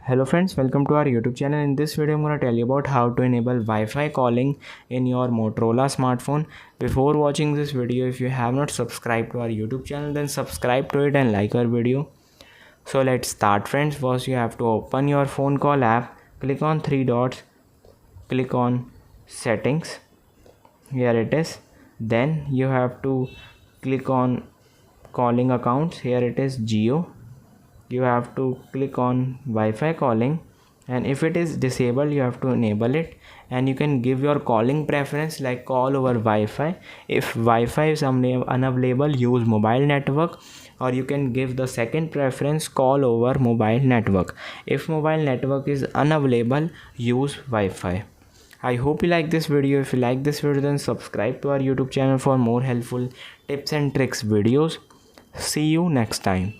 Hello friends, welcome to our YouTube channel. In this video I'm going to tell you about how to enable Wi-Fi calling in your Motorola smartphone. Before watching this video, if you have not subscribed to our YouTube channel, then subscribe to it and like our video. So let's start friends. First you have to open your phone call app, click on three dots, click on settings. Here it is. Then you have to click on calling accounts. Here it is Geo. You have to click on Wi-Fi calling, and if it is disabled you have to enable it, and you can give your calling preference like call over Wi-Fi. If Wi-Fi is unavailable, use mobile network, or you can give the second preference call over mobile network. If mobile network is unavailable, use Wi-Fi. I hope you like this video. If you like this video, then subscribe to our YouTube channel for more helpful tips and tricks videos. See you next time.